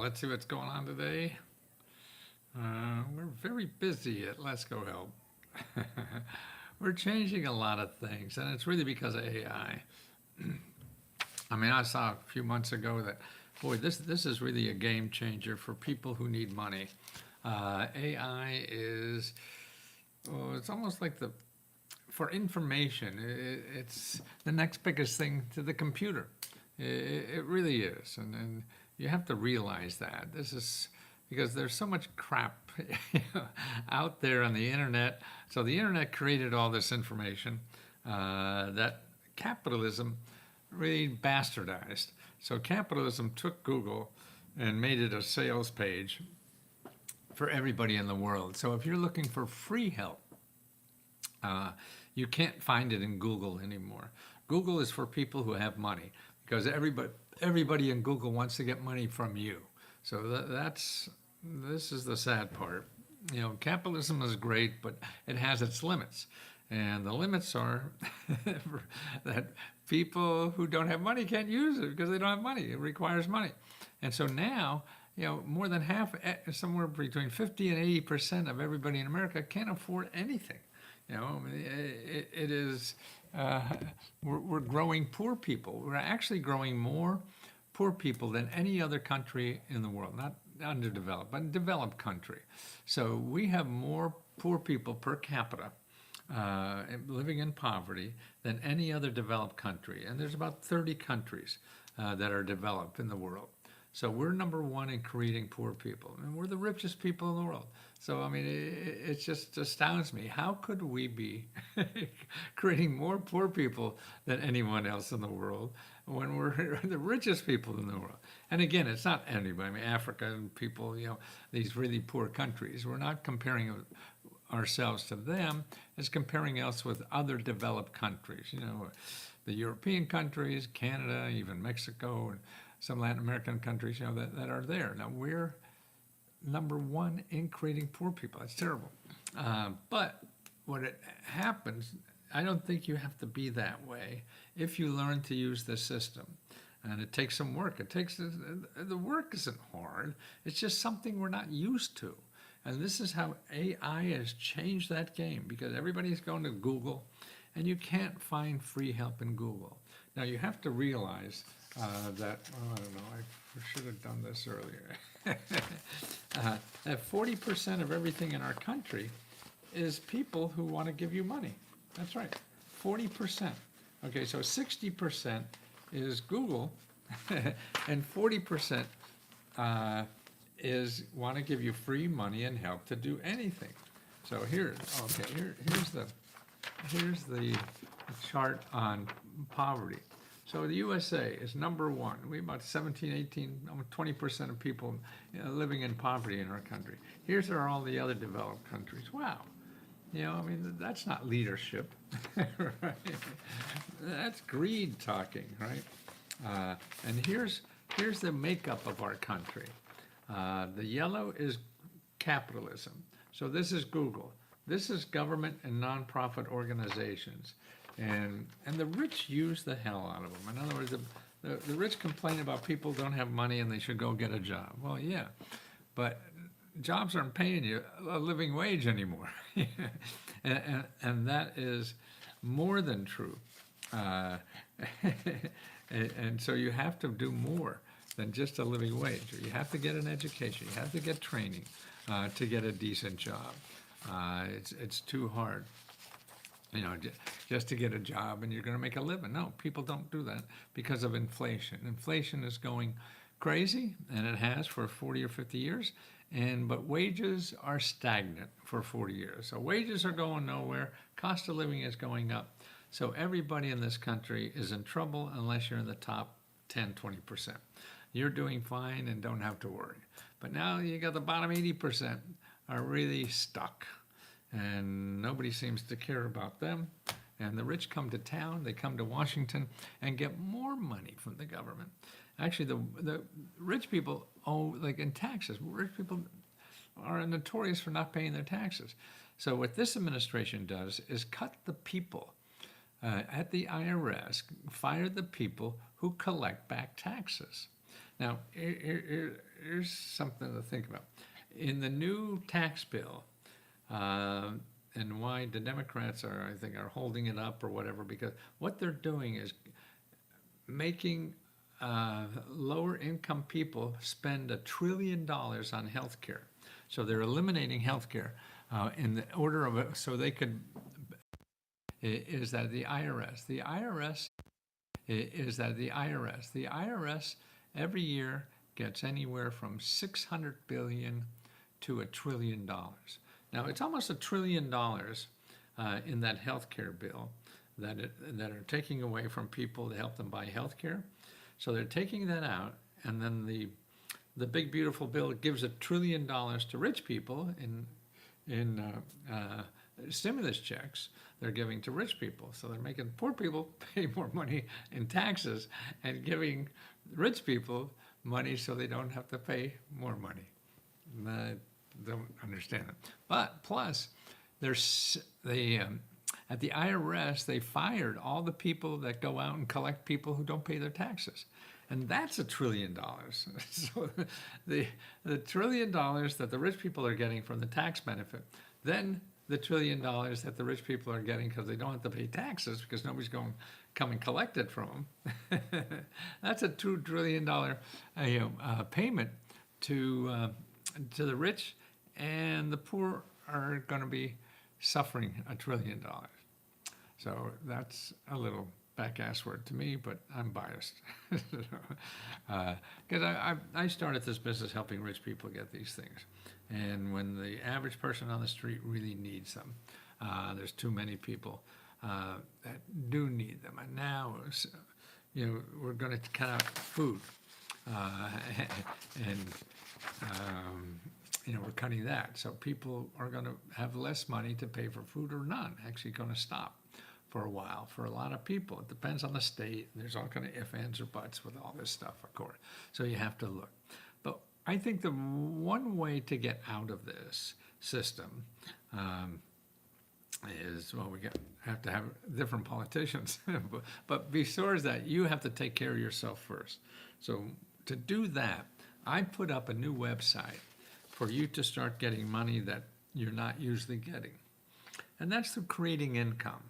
let's see what's going on today. We're very busy at Let's Go Help. We're changing a lot of things, and it's really because of AI. I mean, I saw a few months ago that, boy, this is really a game changer for people who need money. AI is, oh, it's almost like for information, it's the next biggest thing to the computer. It really is, and you have to realize that. This is because there's so much crap out there on the internet. So the internet created all this information that capitalism really bastardized. So capitalism took Google and made it a sales page for everybody in the world. So if you're looking for free help, you can't find it in Google anymore. Google is for people who have money because everybody in Google wants to get money from you. So this is the sad part. You know, capitalism is great, but it has its limits. And the limits are that people who don't have money can't use it because they don't have money. It requires money. And so now, you know, more than half, somewhere between 50 and 80% of everybody in America can't afford anything. You know, I mean, it is, we're growing poor people. We're actually growing more poor people than any other country in the world, not underdeveloped, but developed country. So we have more poor people per capita living in poverty than any other developed country. And there's about 30 countries that are developed in the world. So we're number one in creating poor people, and we're the richest people in the world. So, I mean, it just astounds me. How could we be creating more poor people than anyone else in the world when we're the richest people in the world? And again, it's not anybody. I mean, Africa and people, you know, these really poor countries. We're not comparing ourselves to them. It's comparing us with other developed countries. You know, the European countries, Canada, even Mexico, and some Latin American countries, you know, that are there. Now, we're number one in creating poor people. It's terrible. But what it happens, I don't think you have to be that way if you learn to use the system. And it takes some work. The work isn't hard. It's just something we're not used to. And this is how AI has changed that game, because everybody's going to Google, and you can't find free help in Google. Now, you have to realize that, I don't know, I should have done this earlier, that 40% of everything in our country is people who want to give you money. That's right, 40%. Okay, so 60% is Google, and 40% is want to give you free money and help to do anything. So here's the chart on poverty. So the USA is number one. We have about 17, 18, almost 20% of people living in poverty in our country. Here's all the other developed countries. Wow. You know, I mean, that's not leadership, right? That's greed talking, right? And here's the makeup of our country. The yellow is capitalism. So this is Google. This is government and nonprofit organizations. And the rich use the hell out of them. In other words, the rich complain about people don't have money and they should go get a job. Well, yeah, but jobs aren't paying you a living wage anymore. and that is more than true. And so you have to do more than just a living wage. You have to get an education. You have to get training to get a decent job. It's too hard, you know, just to get a job and you're going to make a living. No, people don't do that because of inflation. Inflation is going crazy, and it has for 40 or 50 years. But wages are stagnant for 40 years. So wages are going nowhere. Cost of living is going up. So everybody in this country is in trouble unless you're in the top 10, 20%. You're doing fine and don't have to worry. But now you got the bottom 80% are really stuck, and nobody seems to care about them. And the rich come to town, they come to Washington and get more money from the government. Actually, the rich people owe, like in taxes, rich people are notorious for not paying their taxes. So what this administration does is cut the people at the IRS, fire the people who collect back taxes. Now, here's something to think about. In the new tax bill, and why the Democrats are, I think, are holding it up or whatever, because what they're doing is making lower income people spend $1 trillion on health care. So they're eliminating health care in the order of it, so they could, is that the IRS every year gets anywhere from 600 billion to $1 trillion. Now it's almost $1 trillion in that health care bill that are taking away from people to help them buy health care. So they're taking that out, and then the big beautiful bill gives $1 trillion to rich people in stimulus checks. They're giving to rich people, so they're making poor people pay more money in taxes and giving rich people money so they don't have to pay more money. I don't understand it. But plus, at the IRS, they fired all the people that go out and collect people who don't pay their taxes. And that's $1 trillion. So the $1 trillion that the rich people are getting from the tax benefit, then the $1 trillion that the rich people are getting because they don't have to pay taxes because nobody's going to come and collect it from them. That's a $2 trillion payment to the rich, and the poor are going to be suffering $1 trillion. So that's a little back-ass word to me, but I'm biased. Because I started this business helping rich people get these things. And when the average person on the street really needs them, there's too many people that do need them. And now, we're going to cut out food. We're cutting that. So people are going to have less money to pay for food, or none, actually going to stop for a while for a lot of people. It depends on the state. There's all kind of ifs, ands, or buts with all this stuff, of course. So you have to look. But I think the one way to get out of this system is, well, have to have different politicians. But besides that, you have to take care of yourself first. So to do that, I put up a new website for you to start getting money that you're not usually getting. And that's through creating income.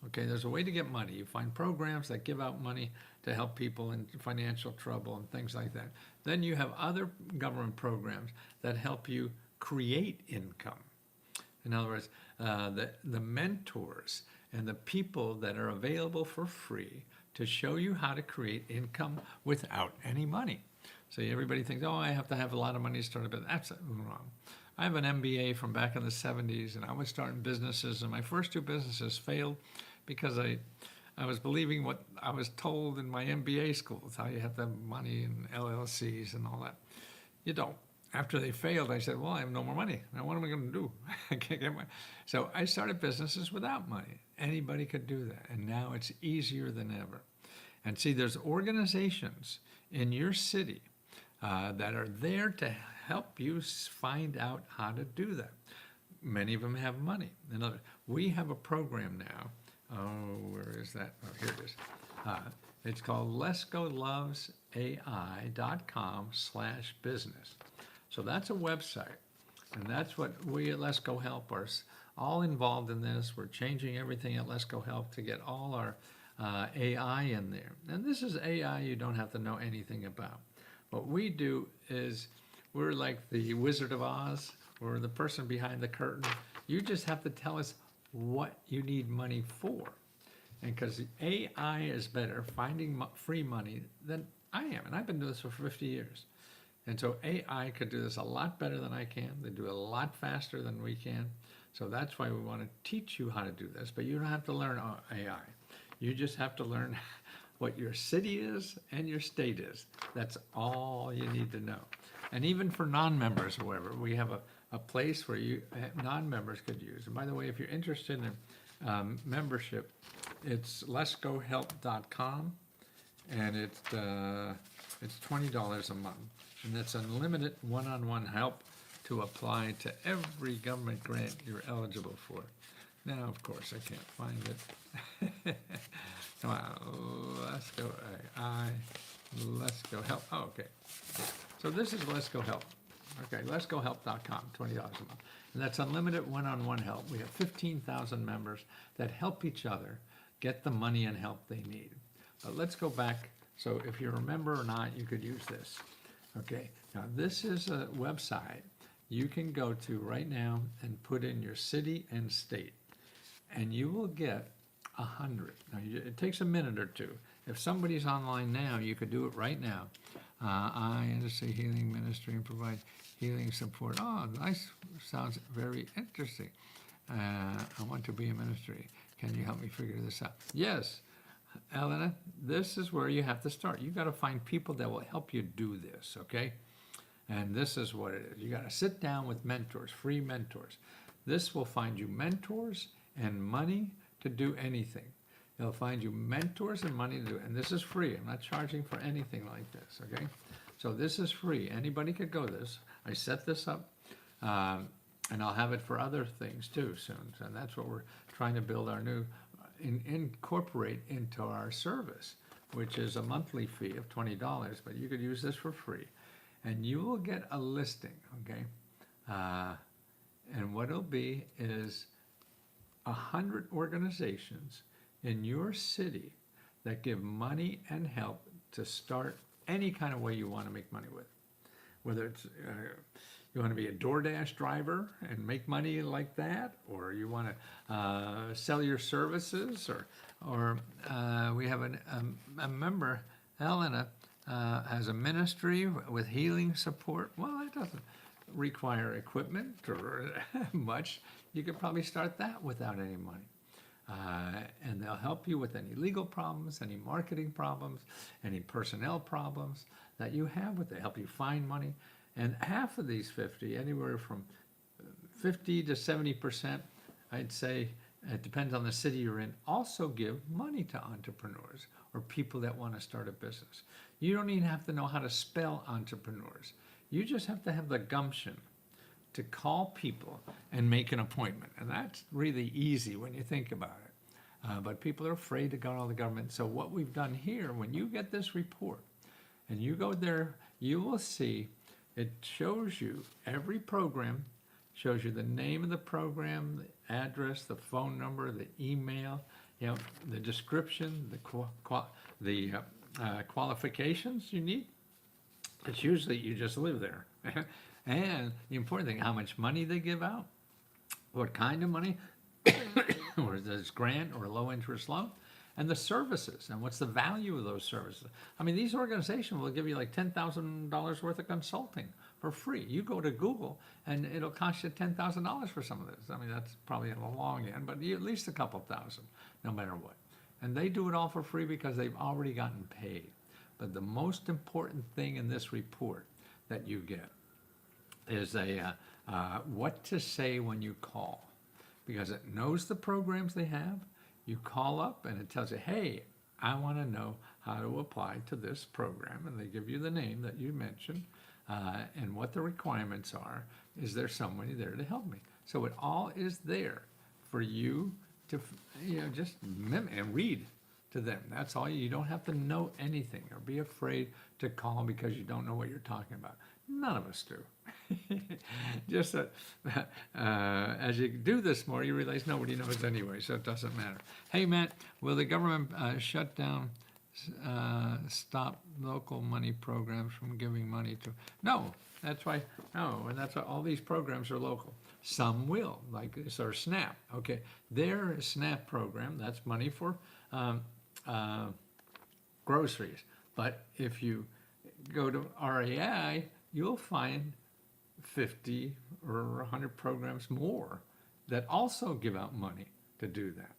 Okay, there's a way to get money. You find programs that give out money to help people in financial trouble and things like that. Then you have other government programs that help you create income. In other words, the mentors and the people that are available for free to show you how to create income without any money. So everybody thinks, oh, I have to have a lot of money to start a business. That's wrong. I have an MBA from back in the 70s, and I was starting businesses, and my first 2 businesses failed because I was believing what I was told in my MBA schools, how you have to have money and LLCs and all that. You don't. After they failed, I said, well, I have no more money. Now what am I going to do? I can't get money. So I started businesses without money. Anybody could do that, and now it's easier than ever. And see, there's organizations in your city that are there to help you find out how to do that. Many of them have money. We have a program now. Oh, where is that? Oh, here it is. It's called LesGoLovesAI.com/business. So that's a website, and that's what we at Let's Go Help are all involved in this. We're changing everything at Let's Go Help to get all our AI in there. And this is AI you don't have to know anything about. What we do is we're like the Wizard of Oz. We're the person behind the curtain. You just have to tell us what you need money for. And because AI is better finding free money than I am. And I've been doing this for 50 years. And so AI could do this a lot better than I can. They do it a lot faster than we can. So that's why we want to teach you how to do this. But you don't have to learn AI. You just have to learn what your city is and your state is. That's all you need to know. And even for non-members, however, we have a place where non-members could use. And by the way, if you're interested in membership, it's letsgohelp.com, and it's $20 a month. And it's unlimited one-on-one help to apply to every government grant you're eligible for. Now, of course, I can't find it. Come on, let's go. Let's go help. Oh, okay. So this is Let's Go Help. Okay, letsgohelp.com, $20 a month. And that's unlimited one-on-one help. We have 15,000 members that help each other get the money and help they need. But let's go back. So if you remember or not, you could use this. Okay, now this is a website you can go to right now and put in your city and state, and you will get 100. Now, it takes a minute or two. If somebody's online now, you could do it right now. I Industry Healing Ministry and provide healing support. Oh, nice. Sounds very interesting. I want to be a ministry. Can you help me figure this out? Yes, Elena, this is where you have to start. You got to find people that will help you do this, okay? And this is what it is. You got to sit down with mentors, free mentors. This will find you mentors and money to do anything. They'll find you mentors and money to do it. And this is free. I'm not charging for anything like this, okay? So this is free. Anybody could go this. I set this up, and I'll have it for other things too soon. And that's what we're trying to build our new, incorporate into our service, which is a monthly fee of $20, but you could use this for free. And you will get a listing, okay? And what it'll be is 100 organizations in your city that give money and help to start any kind of way you want to make money with. Whether it's you want to be a DoorDash driver and make money like that, or you want to sell your services, or we have a member, Helena, has a ministry with healing support. Well, it doesn't require equipment or much. You could probably start that without any money. And they'll help you with any legal problems, any marketing problems, any personnel problems that you have with it. They help you find money. And half of these 50, anywhere from 50 to 70%, I'd say, it depends on the city you're in, also give money to entrepreneurs or people that want to start a business. You don't even have to know how to spell entrepreneurs. You just have to have the gumption to call people and make an appointment. And that's really easy when you think about it. But people are afraid to go to the government. So what we've done here, when you get this report and you go there, you will see it shows you every program, shows you the name of the program, the address, the phone number, the email, you know, the description, the qualifications you need. It's usually you just live there. And the important thing, how much money they give out, what kind of money, or is this grant or a low interest loan, and the services, and what's the value of those services. I mean, these organizations will give you like $10,000 worth of consulting for free. You go to Google and it'll cost you $10,000 for some of this. I mean, that's probably in the long end, but at least a couple thousand, no matter what. And they do it all for free because they've already gotten paid. But the most important thing in this report that you get is what to say when you call, because it knows the programs they have. You call up and it tells you, hey, I want to know how to apply to this program, and they give you the name that you mentioned and what the requirements are. Is there somebody there to help me? So it all is there for you to, just mimic and read to them. That's all. You don't have to know anything or be afraid to call because you don't know what you're talking about. None of us do. Just that as you do this more, you realize nobody knows anyway, so it doesn't matter. Hey, Matt, will the government shut down, stop local money programs from giving money to? No, that's why, no, and that's why all these programs are local. Some will, like this, or SNAP. Okay, their SNAP program, that's money for groceries. But if you go to REI, you'll find 50 or 100 programs more that also give out money to do that.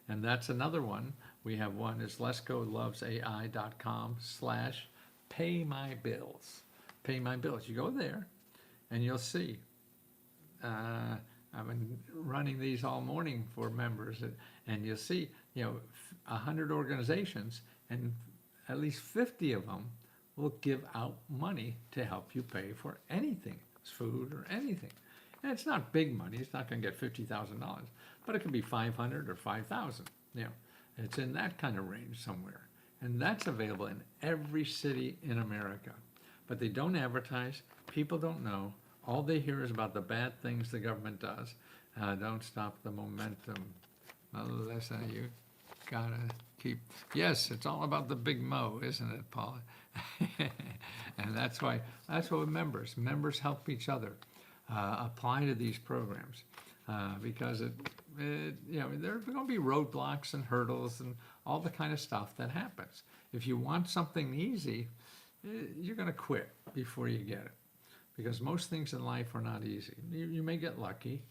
And that's another one. We have one is lescolovesai.com/paymybills. Pay my bills. You go there and you'll see. I've been running these all morning for members, and you'll see, 100 organizations, and at least 50 of them will give out money to help you pay for anything, food or anything. And it's not big money. It's not going to get $50,000, but it could be 500 or 5,000. It's in that kind of range somewhere. And that's available in every city in America. but they don't advertise. People don't know. All they hear is about the bad things the government does. Don't stop the momentum. Melissa, you gotta keep. Yes, it's all about the big mo, isn't it, Paula? And that's what members help each other apply to these programs because there are going to be roadblocks and hurdles and all the kind of stuff that happens. If you want something easy, you're going to quit before you get it, because most things in life are not easy. You may get lucky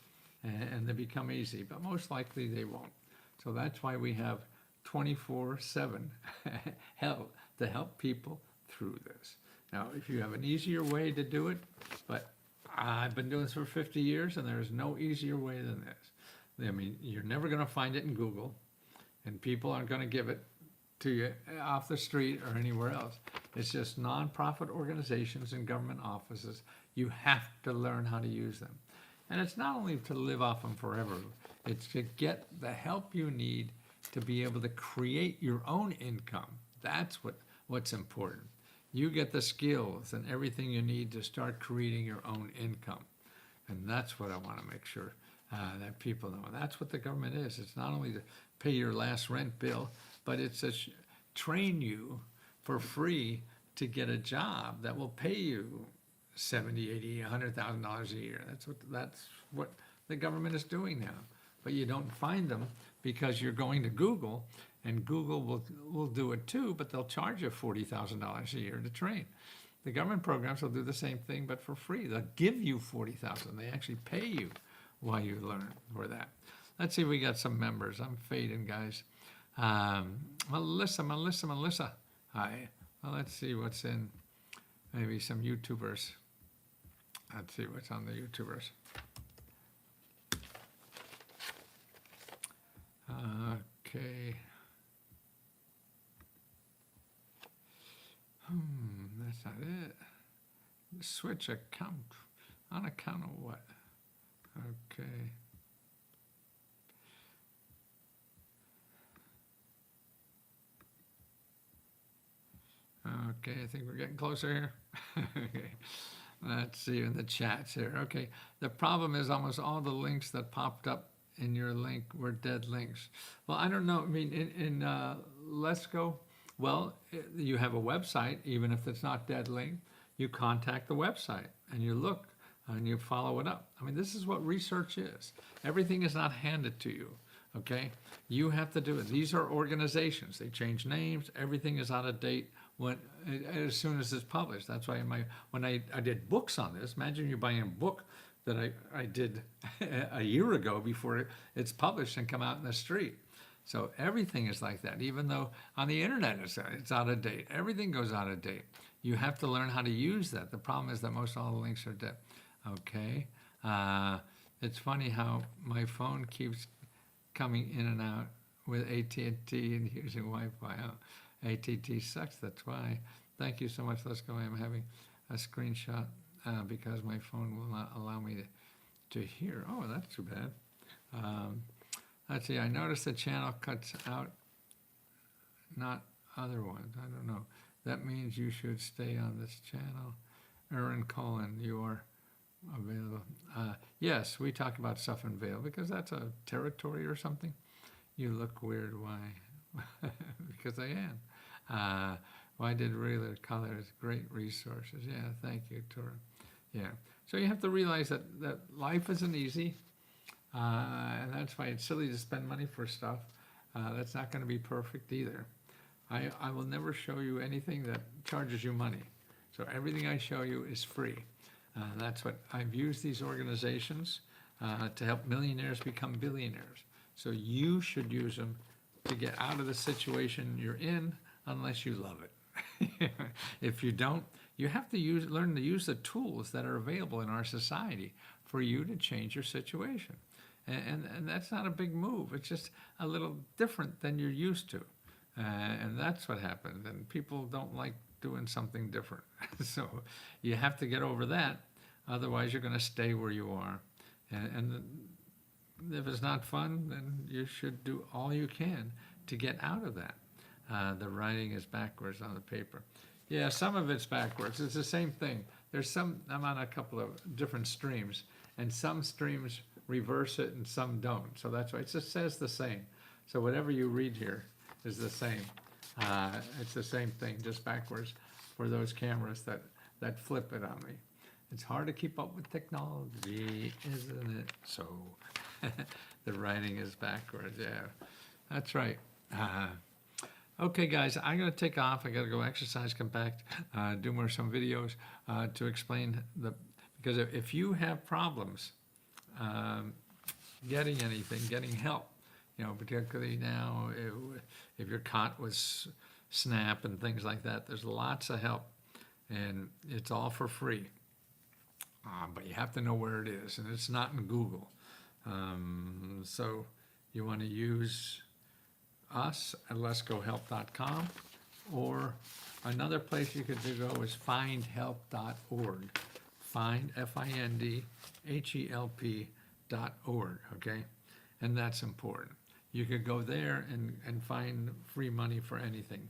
and they become easy, but most likely they won't. So that's why we have 24/7 help to help people through this. Now, if you have an easier way to do it, but I've been doing this for 50 years and there is no easier way than this. I mean, you're never going to find it in Google, and people aren't going to give it to you off the street or anywhere else. It's just nonprofit organizations and government offices. You have to learn how to use them. And it's not only to live off them forever, it's to get the help you need to be able to create your own income. That's what's important. You get the skills and everything you need to start creating your own income. And that's what I want to make sure that people know. That's what the government is. It's not only to pay your last rent bill, but it's to train you for free to get a job that will pay you $70,000, $80,000, $100,000 a year. That's what the government is doing now. But you don't find them because you're going to Google, and Google will do it too, but they'll charge you $40,000 a year to train. The government programs will do the same thing, but for free. They'll give you $40,000. They actually pay you while you learn for that. Let's see, we got some members. I'm fading, guys. Melissa. Hi. Well, let's see what's in maybe some YouTubers. Let's see what's on the YouTubers. Okay. That's not it. Switch account. On account of what? Okay. Okay, I think we're getting closer here. Okay. Let's see in the chats here. Okay, the problem is almost all the links that popped up in your link were dead links. Well, I don't know. I mean, in Let's Go, well, you have a website, even if it's not dead link, you contact the website and you look and you follow it up. I mean, this is what research is. Everything is not handed to you, okay? You have to do it. These are organizations. They change names. Everything is out of date as soon as it's published. That's why when I did books on this, imagine you're buying a book that I did a year ago before it's published and come out in the street. So everything is like that. Even though on the internet it's out of date. Everything goes out of date. You have to learn how to use that. The problem is that most all the links are dead. Okay. It's funny how my phone keeps coming in and out with AT&T and using Wi-Fi. Oh, AT&T sucks, that's why. Thank you so much. Let's go. I'm having a screenshot because my phone will not allow me to hear. Oh, that's too bad. Let's see, I noticed the channel cuts out, not other ones. I don't know. That means you should stay on this channel. Aaron Cullen, you are available. Yes, we talk about stuff in Vail because that's a territory or something. You look weird. Why? Because I am. Why did Regular Colors? Great resources. Yeah, thank you, Tora. Yeah. So you have to realize that life isn't easy. And that's why it's silly to spend money for stuff. That's not going to be perfect either. I will never show you anything that charges you money. So everything I show you is free. That's what I've used these organizations to help millionaires become billionaires. So you should use them to get out of the situation you're in, unless you love it. If you don't, you have to learn to use the tools that are available in our society for you to change your situation. And that's not a big move. It's just a little different than you're used to. And that's what happens. And people don't like doing something different. So you have to get over that. Otherwise, you're going to stay where you are. And if it's not fun, then you should do all you can to get out of that. The writing is backwards on the paper. Yeah, some of it's backwards. It's the same thing. I'm on a couple of different streams, and some streams reverse it and some don't. So that's why it just says the same. So whatever you read here is the same. It's the same thing, just backwards for those cameras that flip it on me. It's hard to keep up with technology, isn't it? So the writing is backwards, yeah. That's right. Okay, guys, I'm gonna take off. I gotta go exercise, come back, do some videos to explain because if you have problems getting anything, getting help, particularly now, if you're caught with SNAP and things like that, there's lots of help, and it's all for free. But you have to know where it is, and it's not in Google. So you want to use us at letsgohelp.com, or another place you could go is findhelp.org. Find, FINDHELP.org, okay? And that's important. You could go there and find free money for anything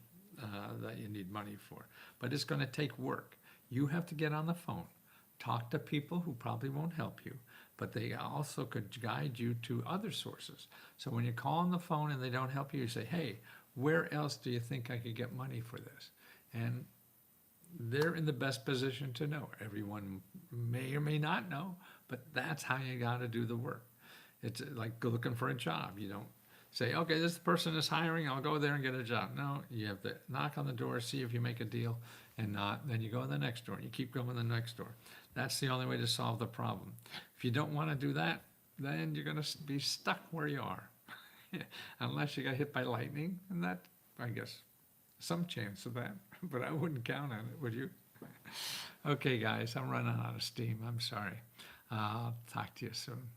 that you need money for. But it's going to take work. You have to get on the phone, talk to people who probably won't help you, but they also could guide you to other sources. So when you call on the phone and they don't help you, you say, hey, where else do you think I could get money for this? And they're in the best position to know. Everyone may or may not know, but that's how you got to do the work. It's like looking for a job. You don't say, okay, this person is hiring, I'll go there and get a job. No, you have to knock on the door, see if you make a deal, and not, then you go to the next door. You keep going to the next door. That's the only way to solve the problem. If you don't want to do that, then you're going to be stuck where you are. Unless you got hit by lightning, and that, I guess, some chance of that, but I wouldn't count on it, would you? Okay, guys, I'm running out of steam. I'm sorry. I'll talk to you soon.